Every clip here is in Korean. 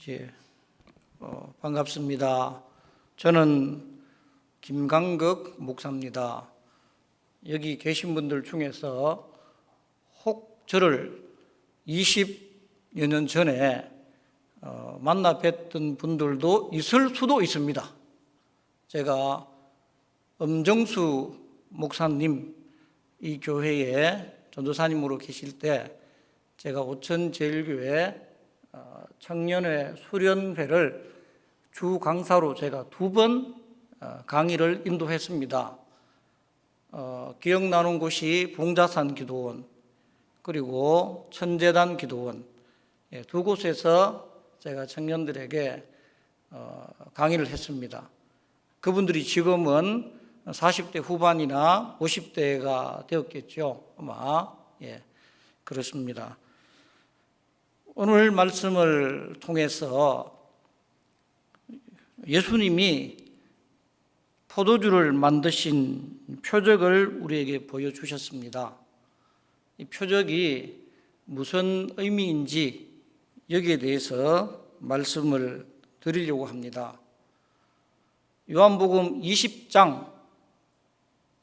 예, 반갑습니다. 저는 김강극 목사입니다. 여기 계신 분들 중에서 혹 저를 20여 년 전에 만나 뵀던 분들도 있을 수도 있습니다. 제가 엄정수 목사님 이 교회에 전도사님으로 계실 때 제가 오천제일교회 청년회 수련회를 주 강사로 제가 2번 강의를 인도했습니다. 기억나는 곳이 봉자산 기도원 그리고 천재단 기도원 두 곳에서 제가 청년들에게 강의를 했습니다. 그분들이 지금은 40대 후반이나 50대가 되었겠죠. 아마 그렇습니다. 오늘 말씀을 통해서 예수님이 포도주를 만드신 표적을 우리에게 보여주셨습니다. 이 표적이 무슨 의미인지 여기에 대해서 말씀을 드리려고 합니다. 요한복음 20장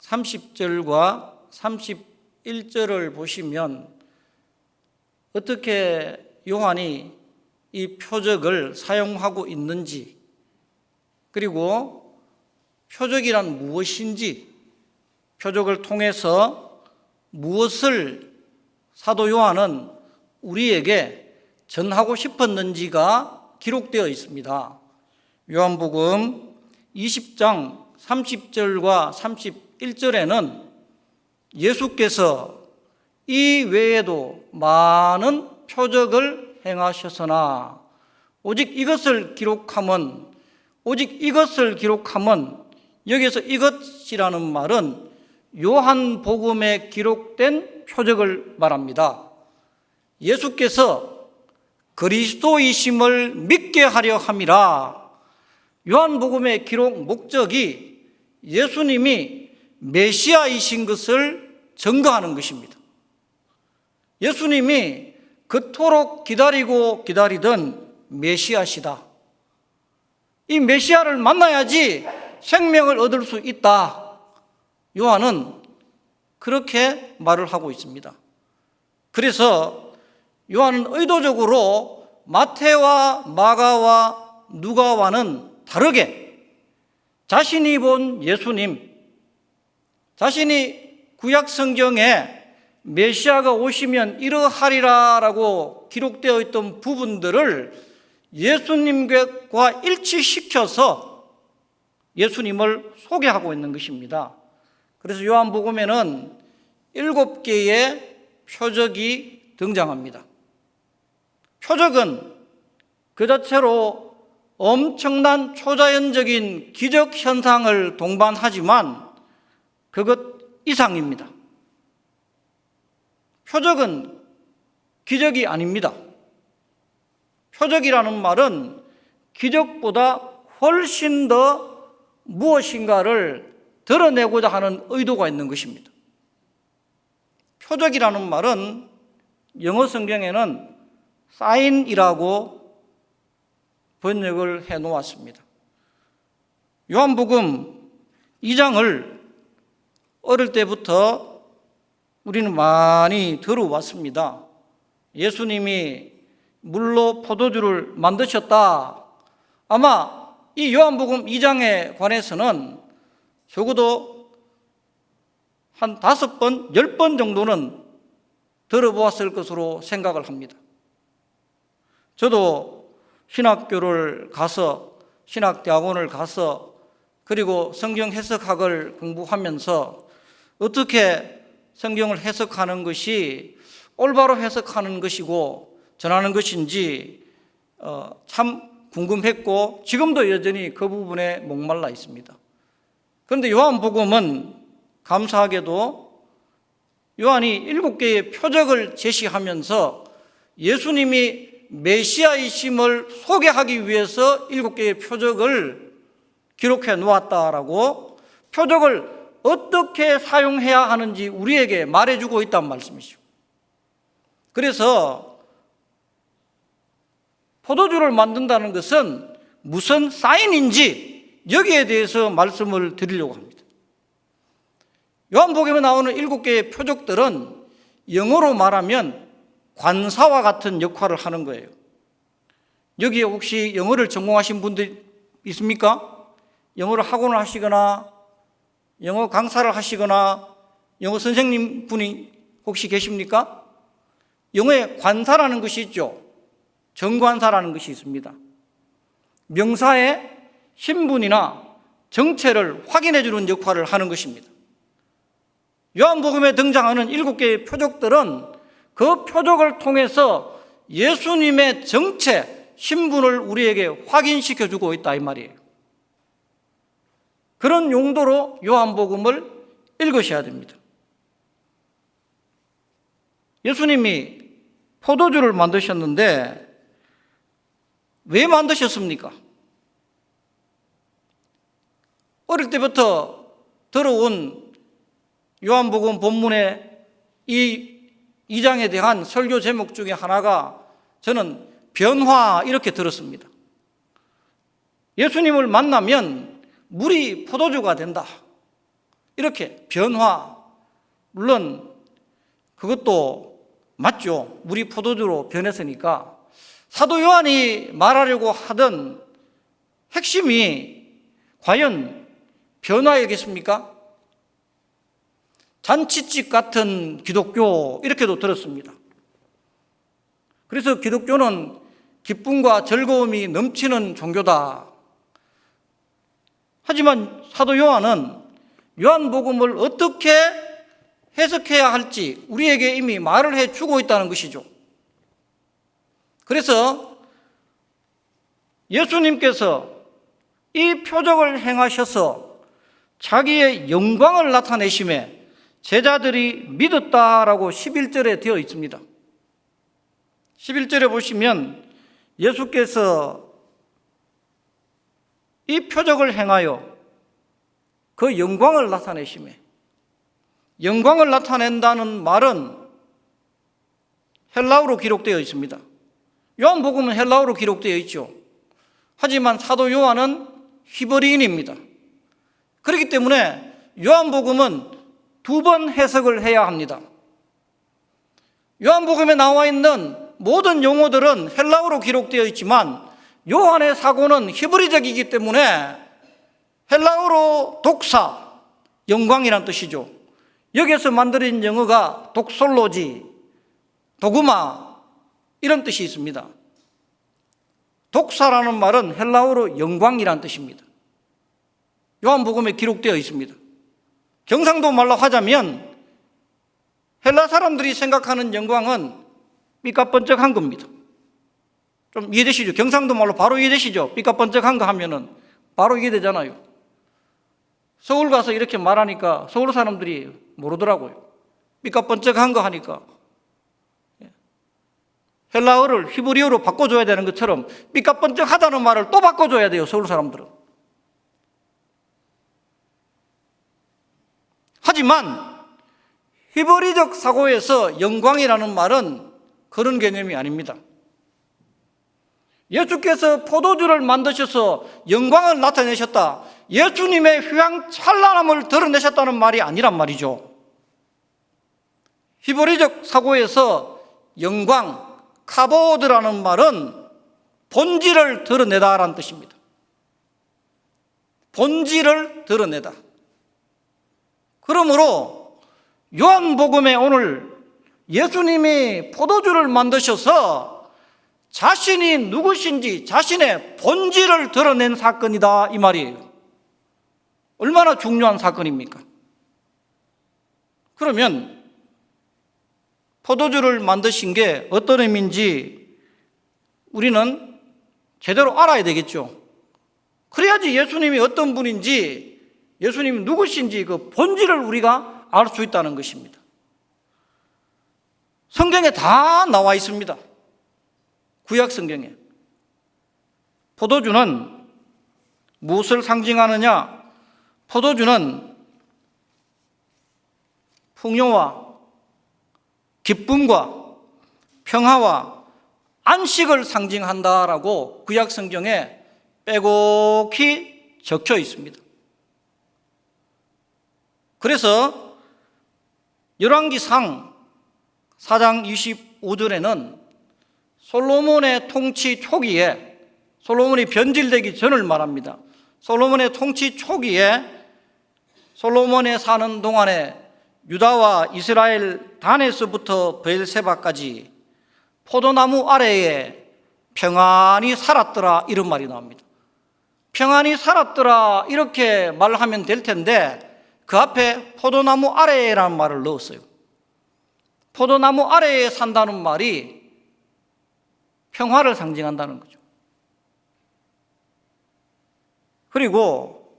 30절과 31절을 보시면 어떻게 요한이 이 표적을 사용하고 있는지, 그리고 표적이란 무엇인지, 표적을 통해서 무엇을 사도 요한은 우리에게 전하고 싶었는지가 기록되어 있습니다. 요한복음 20장 30절과 31절에는 예수께서 이 외에도 많은 표적을 행하셨으나 오직 이것을 기록하면 여기서 이것이라는 말은 요한복음에 기록된 표적을 말합니다. 예수께서 그리스도이심을 믿게 하려 함이라. 요한복음의 기록 목적이 예수님이 메시아이신 것을 증거하는 것입니다. 예수님이 그토록 기다리던 메시아시다. 이 메시아를 만나야지 생명을 얻을 수 있다. 요한은 그렇게 말을 하고 있습니다. 그래서 요한은 의도적으로 마태와 마가와 누가와는 다르게 자신이 본 예수님, 자신이 구약 성경에 메시아가 오시면 이러하리라라고 기록되어 있던 부분들을 예수님과 일치시켜서 예수님을 소개하고 있는 것입니다. 그래서 요한복음에는 7개의 표적이 등장합니다. 표적은 그 자체로 엄청난 초자연적인 기적 현상을 동반하지만 그것 이상입니다. 표적은 기적이 아닙니다. 표적이라는 말은 기적보다 훨씬 더 무엇인가를 드러내고자 하는 의도가 있는 것입니다. 표적이라는 말은 영어 성경에는 사인이라고 번역을 해 놓았습니다. 요한복음 2장을 어릴 때부터 우리는 많이 들어왔습니다. 예수님이 물로 포도주를 만드셨다. 아마 이 요한복음 2장에 관해서는 적어도 한 5번, 10번 정도는 들어보았을 것으로 생각을 합니다. 저도 신학교를 가서, 신학대학원을 가서, 그리고 성경 해석학을 공부하면서 어떻게 성경을 해석하는 것이 올바로 해석하는 것이고 전하는 것인지 참 궁금했고 지금도 여전히 그 부분에 목말라 있습니다. 그런데 요한복음은 감사하게도 요한이 7개의 표적을 제시하면서 예수님이 메시아이심을 소개하기 위해서 7개의 표적을 기록해 놓았다라고 표적을 어떻게 사용해야 하는지 우리에게 말해주고 있다는 말씀이죠. 그래서 포도주를 만든다는 것은 무슨 사인인지 여기에 대해서 말씀을 드리려고 합니다. 요한복음에 나오는 7개의 표적들은 영어로 말하면 관사와 같은 역할을 하는 거예요. 여기에 혹시 영어를 전공하신 분들 있습니까? 영어를 학원을 하시거나 영어 강사를 하시거나 영어 선생님 분이 혹시 계십니까? 영어에 관사라는 것이 있죠. 정관사라는 것이 있습니다. 명사의 신분이나 정체를 확인해 주는 역할을 하는 것입니다. 요한복음에 등장하는 7개의 표적들은 그 표적을 통해서 예수님의 정체, 신분을 우리에게 확인시켜 주고 있다 이 말이에요. 그런 용도로 요한복음을 읽으셔야 됩니다. 예수님이 포도주를 만드셨는데 왜 만드셨습니까? 어릴 때부터 들어온 요한복음 본문의 이 2장에 대한 설교 제목 중에 하나가 저는 변화 이렇게 들었습니다. 예수님을 만나면 물이 포도주가 된다. 이렇게 변화. 물론 그것도 맞죠. 물이 포도주로 변했으니까. 사도 요한이 말하려고 하던 핵심이 과연 변화이겠습니까? 잔치집 같은 기독교 이렇게도 들었습니다. 그래서 기독교는 기쁨과 즐거움이 넘치는 종교다. 하지만 사도 요한은 요한복음을 어떻게 해석해야 할지 우리에게 이미 말을 해주고 있다는 것이죠. 그래서 예수님께서 이 표적을 행하셔서 자기의 영광을 나타내심에 제자들이 믿었다라고 11절에 되어 있습니다. 11절에 보시면 예수께서 이 표적을 행하여 그 영광을 나타내심에, 영광을 나타낸다는 말은 헬라어로 기록되어 있습니다. 요한복음은 헬라어로 기록되어 있죠. 하지만 사도 요한은 히브리인입니다. 그렇기 때문에 요한복음은 2번 해석을 해야 합니다. 요한복음에 나와 있는 모든 용어들은 헬라어로 기록되어 있지만 요한의 사고는 히브리적이기 때문에 헬라어로 독사, 영광이란 뜻이죠. 여기에서 만들어진 영어가 독솔로지, 도그마 이런 뜻이 있습니다. 독사라는 말은 헬라어로 영광이란 뜻입니다. 요한복음에 기록되어 있습니다. 경상도 말로 하자면 헬라 사람들이 생각하는 영광은 삐까번쩍한 겁니다. 좀 이해되시죠? 경상도 말로 바로 이해되시죠? 삐까번쩍한 거 하면은 바로 이해되잖아요. 서울 가서 이렇게 말하니까 서울 사람들이 모르더라고요. 삐까번쩍한 거 하니까 헬라어를 히브리어로 바꿔줘야 되는 것처럼 삐까번쩍하다는 말을 또 바꿔줘야 돼요, 서울 사람들은. 하지만 히브리적 사고에서 영광이라는 말은 그런 개념이 아닙니다. 예수께서 포도주를 만드셔서 영광을 나타내셨다. 예수님의 휘황찬란함을 드러내셨다는 말이 아니란 말이죠. 히브리적 사고에서 영광, 카보드라는 말은 본질을 드러내다라는 뜻입니다. 본질을 드러내다. 그러므로 요한복음에 오늘 예수님이 포도주를 만드셔서 자신이 누구신지 자신의 본질을 드러낸 사건이다 이 말이에요. 얼마나 중요한 사건입니까? 그러면 포도주를 만드신 게 어떤 의미인지 우리는 제대로 알아야 되겠죠. 그래야지 예수님이 어떤 분인지, 예수님이 누구신지 그 본질을 우리가 알 수 있다는 것입니다. 성경에 다 나와 있습니다. 구약 성경에. 포도주는 무엇을 상징하느냐? 포도주는 풍요와 기쁨과 평화와 안식을 상징한다라고 구약 성경에 빼곡히 적혀 있습니다. 그래서 열왕기상 4장 25절에는 솔로몬의 통치 초기에, 솔로몬이 변질되기 전을 말합니다. 솔로몬의 통치 초기에 솔로몬이 사는 동안에 유다와 이스라엘 단에서부터 베엘세바까지 포도나무 아래에 평안히 살았더라, 이런 말이 나옵니다. 평안히 살았더라 이렇게 말하면 될 텐데 그 앞에 포도나무 아래라는 말을 넣었어요. 포도나무 아래에 산다는 말이 평화를 상징한다는 거죠. 그리고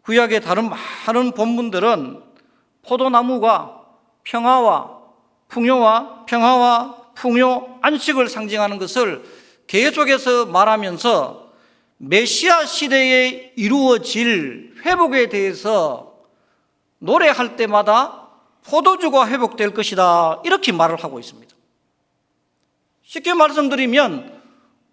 구약의 다른 많은 본문들은 포도나무가 평화와 풍요, 안식을 상징하는 것을 계속해서 말하면서 메시아 시대에 이루어질 회복에 대해서 노래할 때마다 포도주가 회복될 것이다, 이렇게 말을 하고 있습니다. 쉽게 말씀드리면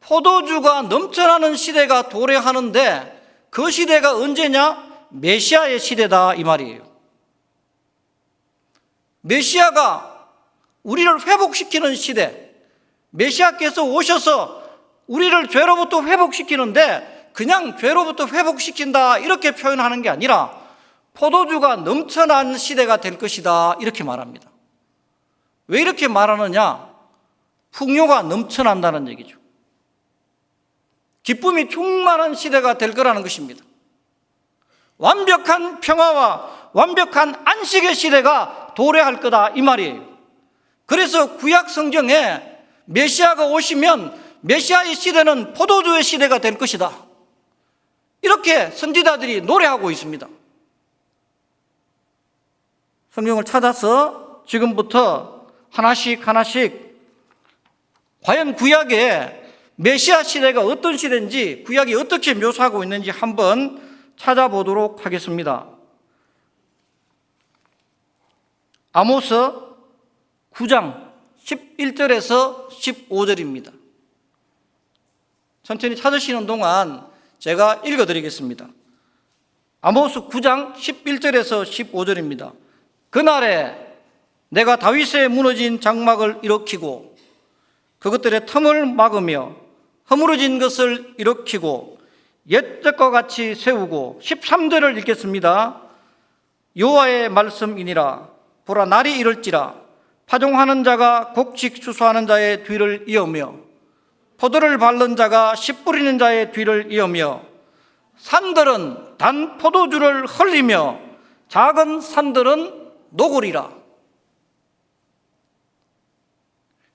포도주가 넘쳐나는 시대가 도래하는데 그 시대가 언제냐? 메시아의 시대다, 이 말이에요. 메시아가 우리를 회복시키는 시대, 메시아께서 오셔서 우리를 죄로부터 회복시키는데 그냥 죄로부터 회복시킨다 이렇게 표현하는 게 아니라 포도주가 넘쳐난 시대가 될 것이다, 이렇게 말합니다. 왜 이렇게 말하느냐? 풍요가 넘쳐난다는 얘기죠. 기쁨이 충만한 시대가 될 거라는 것입니다. 완벽한 평화와 완벽한 안식의 시대가 도래할 거다, 이 말이에요. 그래서 구약 성경에 메시아가 오시면 메시아의 시대는 포도주의 시대가 될 것이다, 이렇게 선지자들이 노래하고 있습니다. 성경을 찾아서 지금부터 하나씩 과연 구약의 메시아 시대가 어떤 시대인지, 구약이 어떻게 묘사하고 있는지 한번 찾아보도록 하겠습니다. 아모스 9장 11절에서 15절입니다. 천천히 찾으시는 동안 제가 읽어드리겠습니다. 아모스 9장 11절에서 15절입니다. 그날에 내가 다윗의 무너진 장막을 일으키고 그것들의 틈을 막으며 허물어진 것을 일으키고 옛적과 같이 세우고, 13절을 읽겠습니다. 여호와의 말씀이니라. 보라, 날이 이를지라 파종하는 자가 곡식 추수하는 자의 뒤를 이으며 포도를 밟는 자가 씨 뿌리는 자의 뒤를 이으며 산들은 단 포도주를 흘리며 작은 산들은 녹으리라.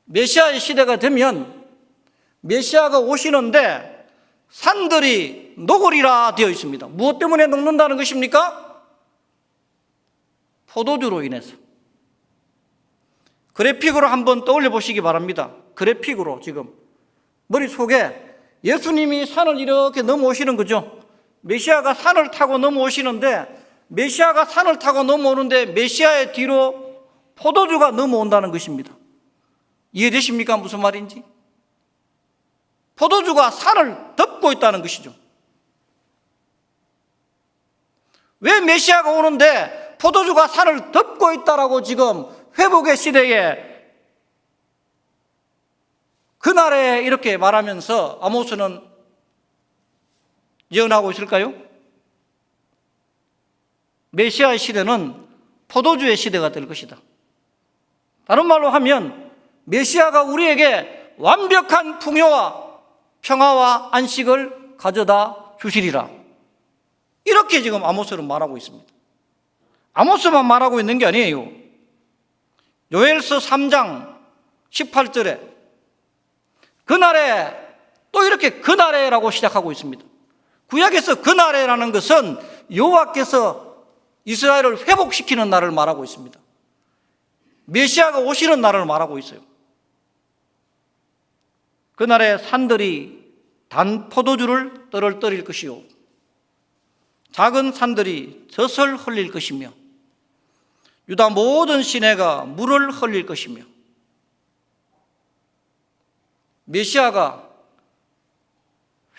메시아의 시대가 되면 메시아가 오시는데 산들이 녹으리라 되어 있습니다. 무엇 때문에 녹는다는 것입니까? 포도주로 인해서. 그래픽으로 한번 떠올려 보시기 바랍니다. 그래픽으로 지금 머릿속에 예수님이 산을 이렇게 넘어오시는 거죠. 메시아가 산을 타고 넘어오시는데 메시아가 산을 타고 넘어오는데 메시아의 뒤로 포도주가 넘어온다는 것입니다. 이해되십니까? 무슨 말인지? 포도주가 산을 덮고 있다는 것이죠. 왜 메시아가 오는데 포도주가 산을 덮고 있다라고 지금 회복의 시대에 그날에 이렇게 말하면서 아모스는 예언하고 있을까요? 메시아의 시대는 포도주의 시대가 될 것이다. 다른 말로 하면 메시아가 우리에게 완벽한 풍요와 평화와 안식을 가져다 주시리라. 이렇게 지금 아모스는 말하고 있습니다. 아모스만 말하고 있는 게 아니에요. 요엘서 3장 18절에 그날에, 또 이렇게 그날에라고 시작하고 있습니다. 구약에서 그날에라는 것은 여호와께서 이스라엘을 회복시키는 날을 말하고 있습니다. 메시아가 오시는 날을 말하고 있어요. 그날에 산들이 단 포도주를 떨어뜨릴 것이요 작은 산들이 젖을 흘릴 것이며 유다 모든 시내가 물을 흘릴 것이며 메시아가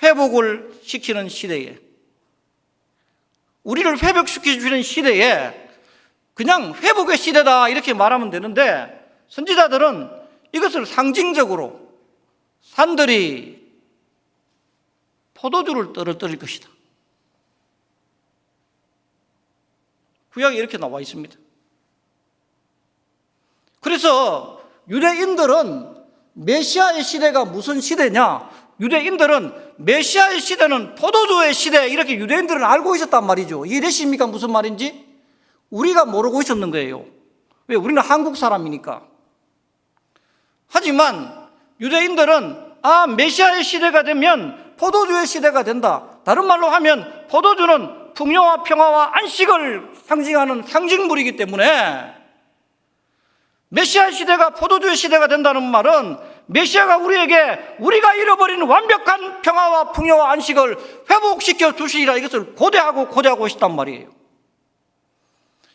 회복을 시키는 시대에, 우리를 회복시켜주는 시대에 그냥 회복의 시대다 이렇게 말하면 되는데, 선지자들은 이것을 상징적으로 산들이 포도주를 떨어뜨릴 것이다, 구약에 이렇게 나와 있습니다. 그래서 유대인들은 메시아의 시대가 무슨 시대냐, 유대인들은 메시아의 시대는 포도주의 시대, 이렇게 유대인들은 알고 있었단 말이죠. 이해되십니까? 무슨 말인지? 우리가 모르고 있었는 거예요. 왜? 우리는 한국 사람이니까. 하지만 유대인들은 메시아의 시대가 되면 포도주의 시대가 된다. 다른 말로 하면 포도주는 풍요와 평화와 안식을 상징하는 상징물이기 때문에 메시아 시대가 포도주의 시대가 된다는 말은 메시아가 우리에게 우리가 잃어버린 완벽한 평화와 풍요와 안식을 회복시켜 주시리라, 이것을 고대하고 있단 말이에요.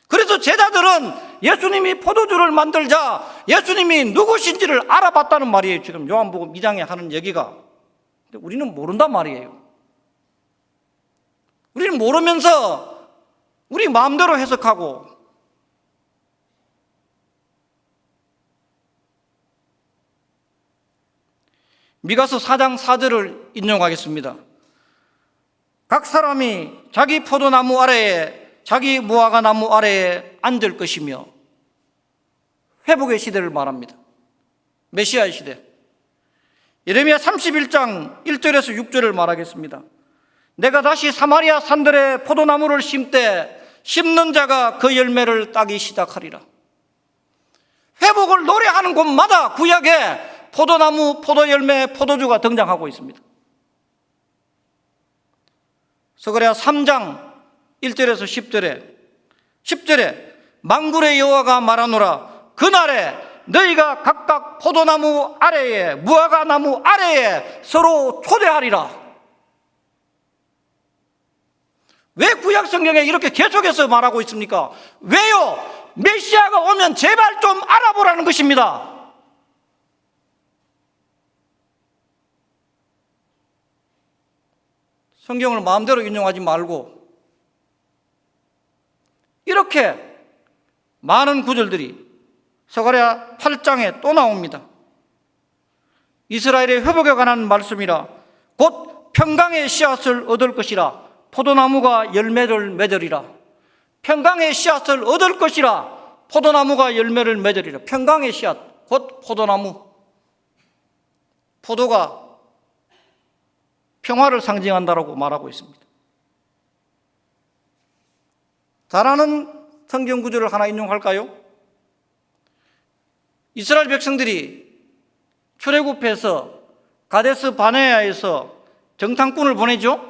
그래서 제자들은 예수님이 포도주를 만들자 예수님이 누구신지를 알아봤다는 말이에요. 지금 요한복음 2장에 하는 얘기가. 근데 우리는 모른단 말이에요. 우리는 모르면서 우리 마음대로 해석하고, 미가서 4장 4절을 인용하겠습니다. 각 사람이 자기 포도나무 아래에 자기 무화과 나무 아래에 앉을 것이며, 회복의 시대를 말합니다. 메시아의 시대. 예레미야 31장 1절에서 6절을 말하겠습니다. 내가 다시 사마리아 산들에 포도나무를 심때 심는 자가 그 열매를 따기 시작하리라. 회복을 노래하는 곳마다 구약에 포도나무, 포도열매, 포도주가 등장하고 있습니다. 스가랴 3장 1절에서 10절에 만군의 여호와가 말하노라. 그날에 너희가 각각 포도나무 아래에 무화과 나무 아래에 서로 초대하리라. 왜 구약 성경에 이렇게 계속해서 말하고 있습니까? 왜요? 메시아가 오면 제발 좀 알아보라는 것입니다. 성경을 마음대로 인용하지 말고 이렇게 많은 구절들이 스가랴 8장에 또 나옵니다. 이스라엘의 회복에 관한 말씀이라. 곧 평강의 씨앗을 얻을 것이라. 포도나무가 열매를 맺으리라. 평강의 씨앗을 얻을 것이라. 포도나무가 열매를 맺으리라. 평강의 씨앗, 곧 포도나무. 포도가 평화를 상징한다라고 말하고 있습니다. 잘하는 성경 구절을 하나 인용할까요? 이스라엘 백성들이 출애굽해서 가데스 바네아에서 정탐꾼을 보내죠.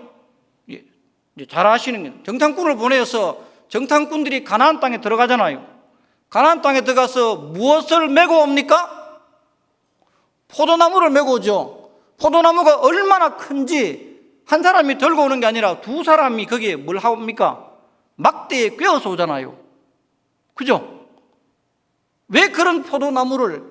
잘 아시는 게, 정탐꾼을 보내서 정탐꾼들이 가나안 땅에 들어가잖아요. 가나안 땅에 들어가서 무엇을 메고 옵니까? 포도나무를 메고 오죠. 포도나무가 얼마나 큰지 한 사람이 들고 오는 게 아니라 두 사람이 거기에 뭘 합니까? 막대에 꿰어서 오잖아요. 그죠? 왜 그런 포도나무를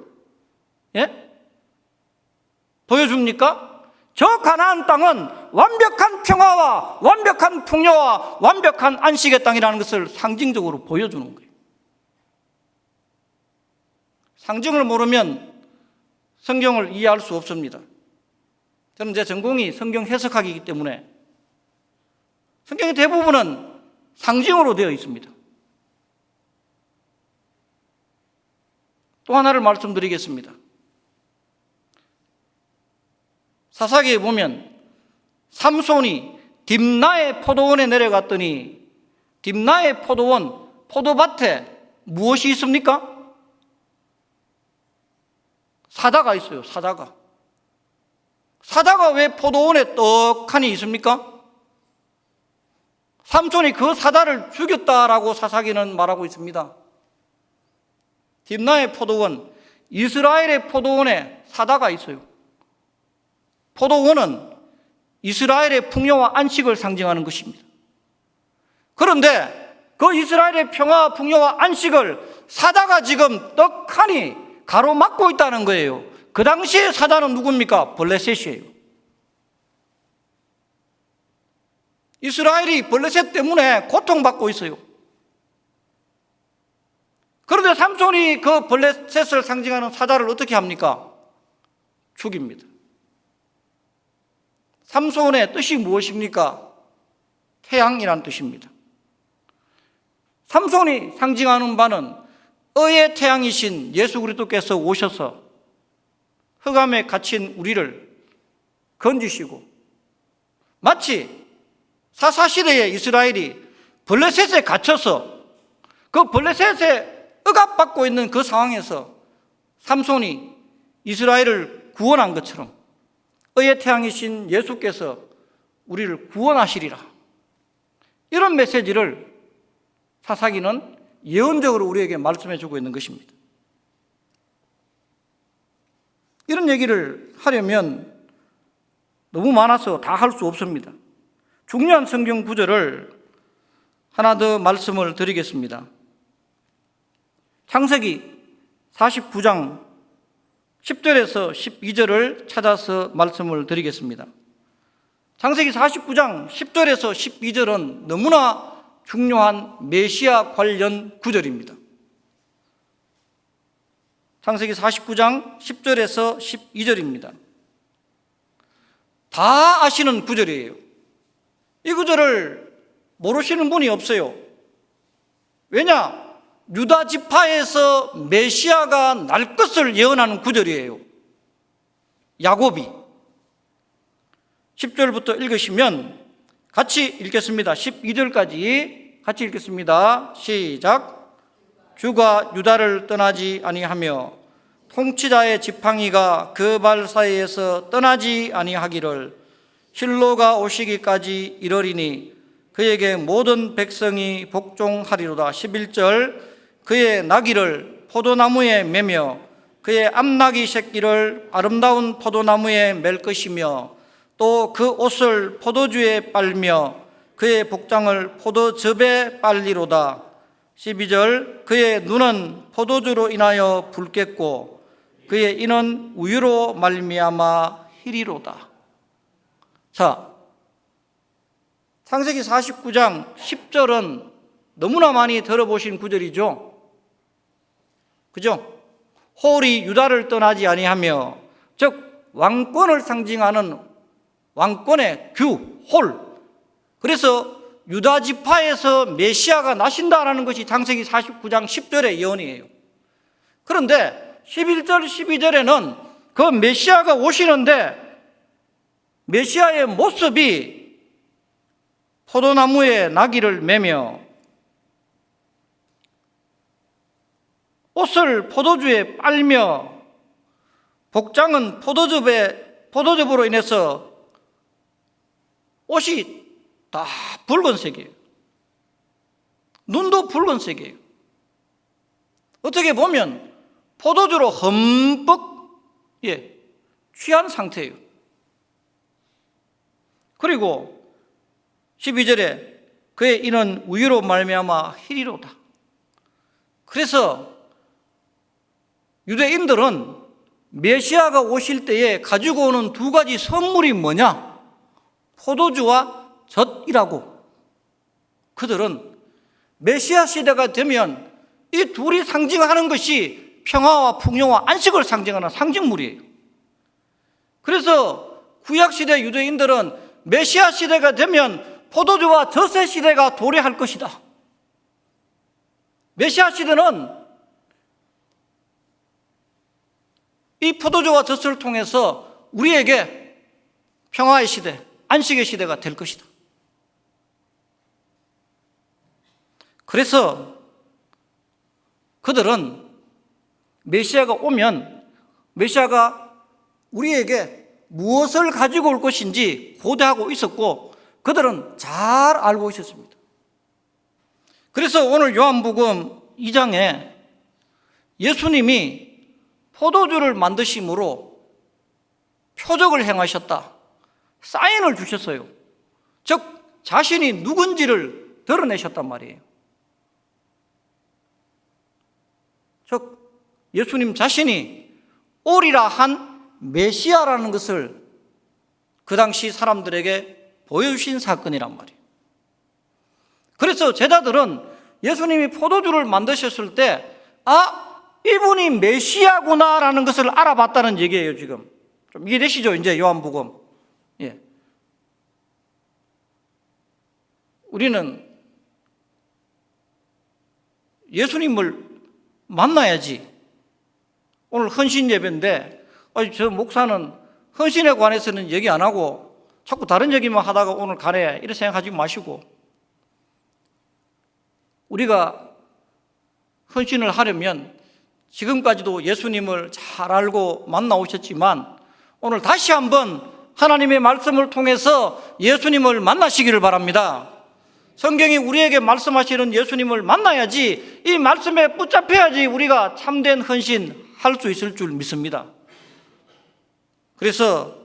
보여줍니까? 저 가나안 땅은 완벽한 평화와 완벽한 풍요와 완벽한 안식의 땅이라는 것을 상징적으로 보여주는 거예요. 상징을 모르면 성경을 이해할 수 없습니다. 저는 제 전공이 성경 해석학이기 때문에 성경의 대부분은 상징으로 되어 있습니다. 또 하나를 말씀드리겠습니다. 사사기에 보면 삼손이 딥나의 포도원에 내려갔더니 딥나의 포도원, 포도밭에 무엇이 있습니까? 사자가 있어요. 사자가 왜 포도원에 떡하니 있습니까? 삼손이 그 사자를 죽였다라고 사사기는 말하고 있습니다. 딥나의 포도원, 이스라엘의 포도원에 사자가 있어요. 포도원은 이스라엘의 풍요와 안식을 상징하는 것입니다. 그런데 그 이스라엘의 평화와 풍요와 안식을 사자가 지금 떡하니 가로막고 있다는 거예요. 그 당시의 사자는 누굽니까? 블레셋이에요. 이스라엘이 블레셋 때문에 고통받고 있어요. 그런데 삼손이 그 블레셋을 상징하는 사자를 어떻게 합니까? 죽입니다. 삼손의 뜻이 무엇입니까? 태양이란 뜻입니다. 삼손이 상징하는 바는 의의 태양이신 예수 그리스도께서 오셔서 흑암에 갇힌 우리를 건지시고, 마치 사사시대의 이스라엘이 블레셋에 갇혀서 그 블레셋에 억압받고 있는 그 상황에서 삼손이 이스라엘을 구원한 것처럼 의의 태양이신 예수께서 우리를 구원하시리라. 이런 메시지를 사사기는 예언적으로 우리에게 말씀해 주고 있는 것입니다. 이런 얘기를 하려면 너무 많아서 다 할 수 없습니다. 중요한 성경 구절을 하나 더 말씀을 드리겠습니다. 창세기 49장 10절에서 12절을 찾아서 말씀을 드리겠습니다. 창세기 49장 10절에서 12절은 너무나 중요한 메시아 관련 구절입니다. 창세기 49장 10절에서 12절입니다. 다 아시는 구절이에요. 이 구절을 모르시는 분이 없어요. 왜냐? 유다 지파에서 메시아가 날 것을 예언하는 구절이에요. 야곱이. 10절부터 읽으시면 같이 읽겠습니다. 12절까지 같이 읽겠습니다. 시작. 주가 유다를 떠나지 아니하며 통치자의 지팡이가 그 발 사이에서 떠나지 아니하기를 실로가 오시기까지 이르리니 그에게 모든 백성이 복종하리로다. 11절. 그의 나귀를 포도나무에 매며 그의 암나귀 새끼를 아름다운 포도나무에 맬 것이며 또 그 옷을 포도주에 빨며 그의 복장을 포도즙에 빨리로다. 12절. 그의 눈은 포도주로 인하여 붉겠고 그의 이는 우유로 말미암아 희리로다. 자, 창세기 49장 10절은 너무나 많이 들어보신 구절이죠. 그죠? 홀이 유다를 떠나지 아니하며, 즉 왕권을 상징하는 왕권의 규, 홀. 그래서 유다 지파에서 메시아가 나신다라는 것이 창세기 49장 10절의 예언이에요. 그런데 11절, 12절에는 그 메시아가 오시는데 메시아의 모습이 포도나무에 나귀를 매며 옷을 포도주에 빨며 복장은 포도즙으로 인해서 옷이 다 붉은색이에요. 눈도 붉은색이에요. 어떻게 보면 포도주로 흠뻑 취한 상태예요. 그리고 12절에 그의 이는 우유로 말미암아 희리로다. 그래서 유대인들은 메시아가 오실 때에 가지고 오는 두 가지 선물이 뭐냐? 포도주와 젖이라고. 그들은 메시아 시대가 되면 이 둘이 상징하는 것이 평화와 풍요와 안식을 상징하는 상징물이에요. 그래서 구약시대 유대인들은 메시아 시대가 되면 포도주와 젖의 시대가 도래할 것이다. 메시아 시대는 이 포도주와 젖을 통해서 우리에게 평화의 시대, 안식의 시대가 될 것이다. 그래서 그들은 메시아가 오면 메시아가 우리에게 무엇을 가지고 올 것인지 고대하고 있었고 그들은 잘 알고 있었습니다. 그래서 오늘 요한복음 2장에 예수님이 포도주를 만드심으로 표적을 행하셨다. 사인을 주셨어요. 즉 자신이 누군지를 드러내셨단 말이에요. 즉 예수님 자신이 오리라 한 메시아라는 것을 그 당시 사람들에게 보여주신 사건이란 말이에요. 그래서 제자들은 예수님이 포도주를 만드셨을 때 이분이 메시아구나라는 것을 알아봤다는 얘기예요. 지금 좀 이해되시죠? 이제 요한복음. 예. 우리는 예수님을 만나야지. 오늘 헌신 예배인데 저 목사는 헌신에 관해서는 얘기 안 하고 자꾸 다른 얘기만 하다가 오늘 가네 이렇게 생각하지 마시고, 우리가 헌신을 하려면 지금까지도 예수님을 잘 알고 만나오셨지만 오늘 다시 한번 하나님의 말씀을 통해서 예수님을 만나시기를 바랍니다. 성경이 우리에게 말씀하시는 예수님을 만나야지, 이 말씀에 붙잡혀야지 우리가 참된 헌신 할 수 있을 줄 믿습니다. 그래서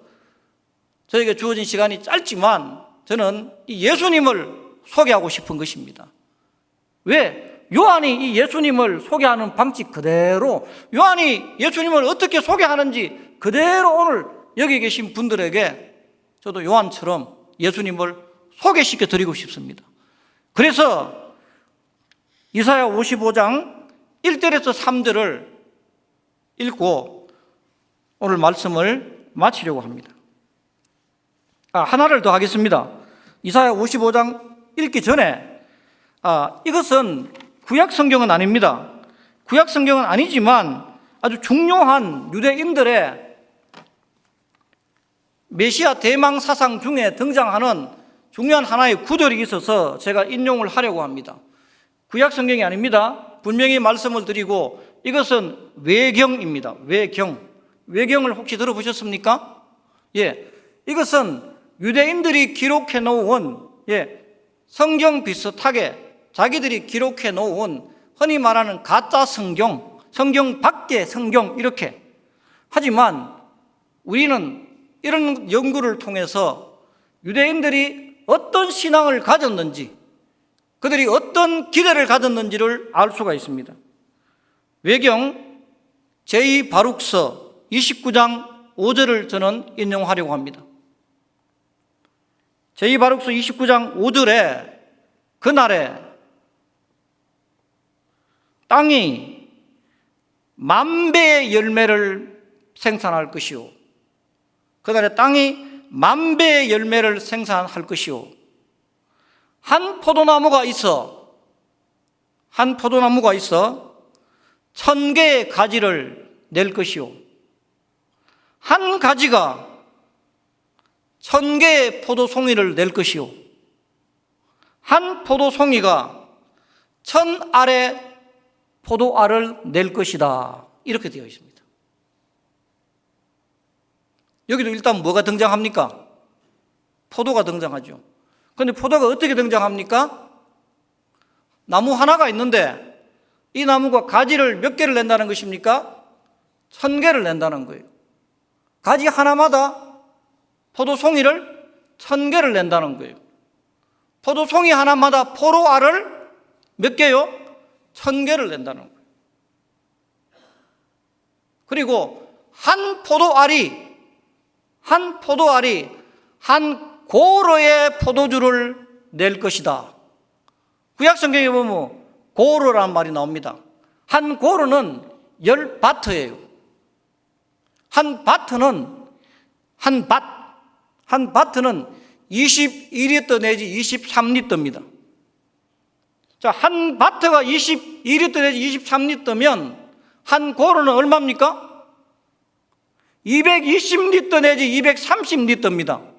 저에게 주어진 시간이 짧지만 저는 이 예수님을 소개하고 싶은 것입니다. 왜? 요한이 이 예수님을 소개하는 방식 그대로, 요한이 예수님을 어떻게 소개하는지 그대로 오늘 여기 계신 분들에게 저도 요한처럼 예수님을 소개시켜 드리고 싶습니다. 그래서 이사야 55장 1절에서 3절을 읽고 오늘 말씀을 마치려고 합니다. 하나를 더 하겠습니다. 이사야 55장 읽기 전에 이것은 구약 성경은 아닙니다. 구약 성경은 아니지만 아주 중요한 유대인들의 메시아 대망 사상 중에 등장하는 중요한 하나의 구절이 있어서 제가 인용을 하려고 합니다. 구약 성경이 아닙니다. 분명히 말씀을 드리고 이것은 외경입니다. 외경을 혹시 들어보셨습니까? 예, 이것은 유대인들이 기록해 놓은 성경 비슷하게 자기들이 기록해 놓은 흔히 말하는 가짜 성경, 성경 밖의 성경 이렇게. 하지만 우리는 이런 연구를 통해서 유대인들이 어떤 신앙을 가졌는지, 그들이 어떤 기대를 가졌는지를 알 수가 있습니다. 외경 제2바룩서 29장 5절을 저는 인용하려고 합니다. 제2바룩서 29장 5절에 그날에 땅이 만배의 열매를 생산할 것이요, 그날에 땅이 만배의 열매를 생산할 것이요, 한 포도나무가 있어 1000개의 가지를 낼 것이요, 한 가지가 1000개의 포도송이를 낼 것이요, 한 포도송이가 1000알의 포도알을 낼 것이다. 이렇게 되어 있습니다. 여기도 일단 뭐가 등장합니까? 포도가 등장하죠. 그런데 포도가 어떻게 등장합니까? 나무 하나가 있는데 이 나무가 가지를 몇 개를 낸다는 것입니까? 1000개를 낸다는 거예요. 가지 하나마다 포도송이를 1000개를 낸다는 거예요. 포도송이 하나마다 포도알을 몇 개요? 1000개를 낸다는 거예요. 그리고 한 포도알이 한 고로의 포도주를 낼 것이다. 구약 성경에 보면 고로라는 말이 나옵니다. 한 고로는 10바트예요. 한 바트는 22리터 내지 23리터입니다. 자, 한 바트가 22리터 내지 23리터면 한 고로는 얼마입니까? 220리터 내지 230리터입니다.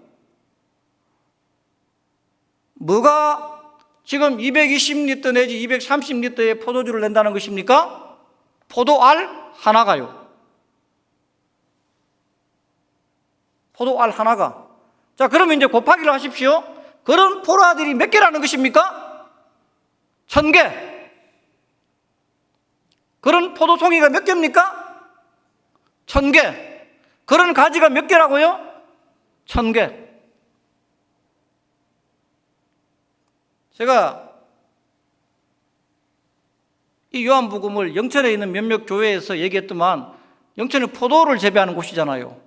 뭐가 지금 220리터 내지 230리터의 포도주를 낸다는 것입니까? 포도알 하나가요. 포도알 하나가. 자, 그러면 이제 곱하기를 하십시오. 그런 포도알들이 몇 개라는 것입니까? 1000개. 그런 포도송이가 몇 개입니까? 1000개. 그런 가지가 몇 개라고요? 1000개. 제가 이 요한복음을 영천에 있는 몇몇 교회에서 얘기했더만 영천이 포도를 재배하는 곳이잖아요.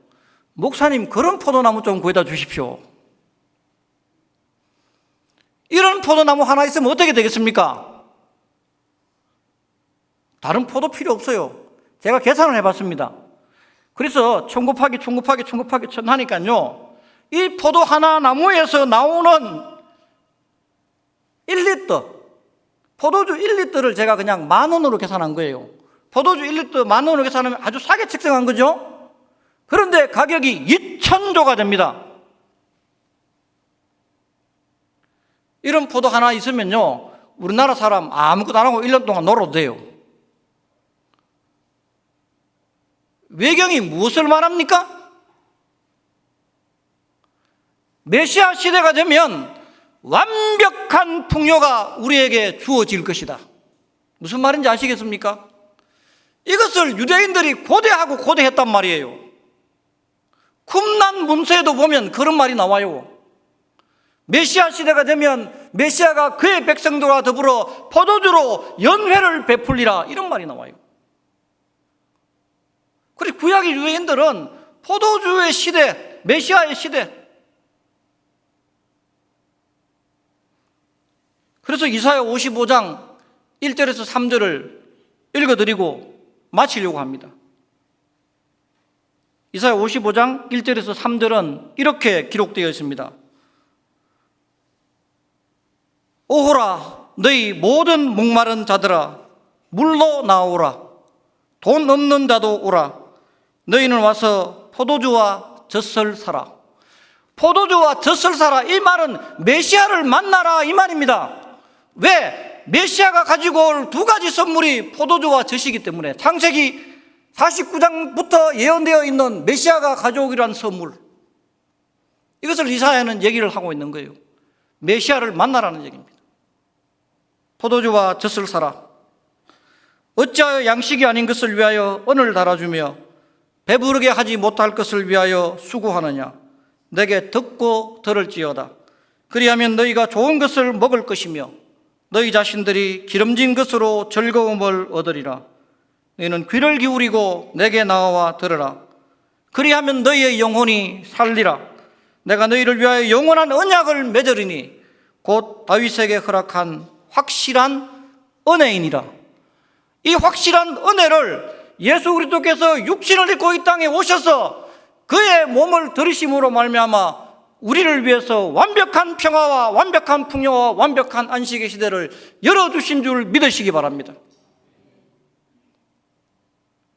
목사님, 그런 포도나무 좀 구해다 주십시오. 이런 포도나무 하나 있으면 어떻게 되겠습니까? 다른 포도 필요 없어요. 제가 계산을 해봤습니다. 그래서 1000 곱하기 1000 곱하기 1000 곱하기 1000 하니까요, 이 포도 하나 나무에서 나오는 1리터, 포도주 1리터를 제가 그냥 10,000원으로 계산한 거예요. 포도주 1리터 10,000원으로 계산하면 아주 싸게 책정한 거죠. 그런데 가격이 2,000조가 됩니다. 이런 포도 하나 있으면요, 우리나라 사람 아무것도 안 하고 1년 동안 놀아도 돼요. 외경이 무엇을 말합니까? 메시아 시대가 되면 완벽한 풍요가 우리에게 주어질 것이다. 무슨 말인지 아시겠습니까? 이것을 유대인들이 고대하고 고대했단 말이에요. 쿰난 문서에도 보면 그런 말이 나와요. 메시아 시대가 되면 메시아가 그의 백성들과 더불어 포도주로 연회를 베풀리라, 이런 말이 나와요. 그리고 구약의 유대인들은 포도주의 시대, 메시아의 시대. 그래서 이사야 55장 1절에서 3절을 읽어드리고 마치려고 합니다. 이사야 55장 1절에서 3절은 이렇게 기록되어 있습니다. 오호라, 너희 모든 목마른 자들아, 물로 나오라. 돈 없는 자도 오라. 너희는 와서 포도주와 젖을 사라. 포도주와 젖을 사라, 이 말은 메시아를 만나라, 이 말입니다. 왜? 메시아가 가지고 올 두 가지 선물이 포도주와 젖이기 때문에. 창세기 49장부터 예언되어 있는 메시아가 가져오기로 한 선물, 이것을 이사야는 얘기를 하고 있는 거예요. 메시아를 만나라는 얘기입니다. 포도주와 젖을 사라. 어찌하여 양식이 아닌 것을 위하여 언을 달아주며 배부르게 하지 못할 것을 위하여 수고하느냐. 내게 듣고 들을지어다. 그리하면 너희가 좋은 것을 먹을 것이며 너희 자신들이 기름진 것으로 즐거움을 얻으리라. 너희는 귀를 기울이고 내게 나와 들으라. 그리하면 너희의 영혼이 살리라. 내가 너희를 위하여 영원한 언약을 맺으리니 곧 다윗에게 허락한 확실한 은혜이니라. 이 확실한 은혜를 예수 그리스도께서 육신을 입고 이 땅에 오셔서 그의 몸을 들이심으로 말미암아 우리를 위해서 완벽한 평화와 완벽한 풍요와 완벽한 안식의 시대를 열어주신 줄 믿으시기 바랍니다.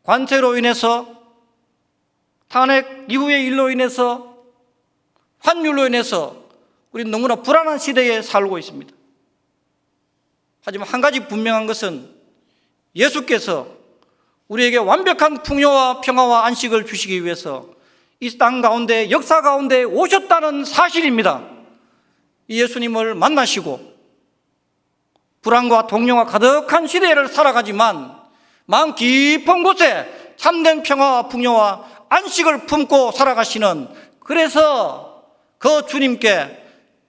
관세로 인해서, 탄핵 이후의 일로 인해서, 환율로 인해서 우리는 너무나 불안한 시대에 살고 있습니다. 하지만 한 가지 분명한 것은 예수께서 우리에게 완벽한 풍요와 평화와 안식을 주시기 위해서 이 땅 가운데, 역사 가운데 오셨다는 사실입니다. 이 예수님을 만나시고 불안과 동요가 가득한 시대를 살아가지만 마음 깊은 곳에 참된 평화와 풍요와 안식을 품고 살아가시는, 그래서 그 주님께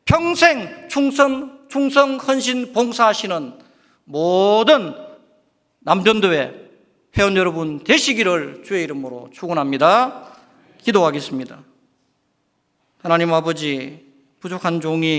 평생 충성, 헌신, 봉사하시는 모든 남전도회 회원 여러분 되시기를 주의 이름으로 축원합니다. 기도하겠습니다. 하나님 아버지, 부족한 종이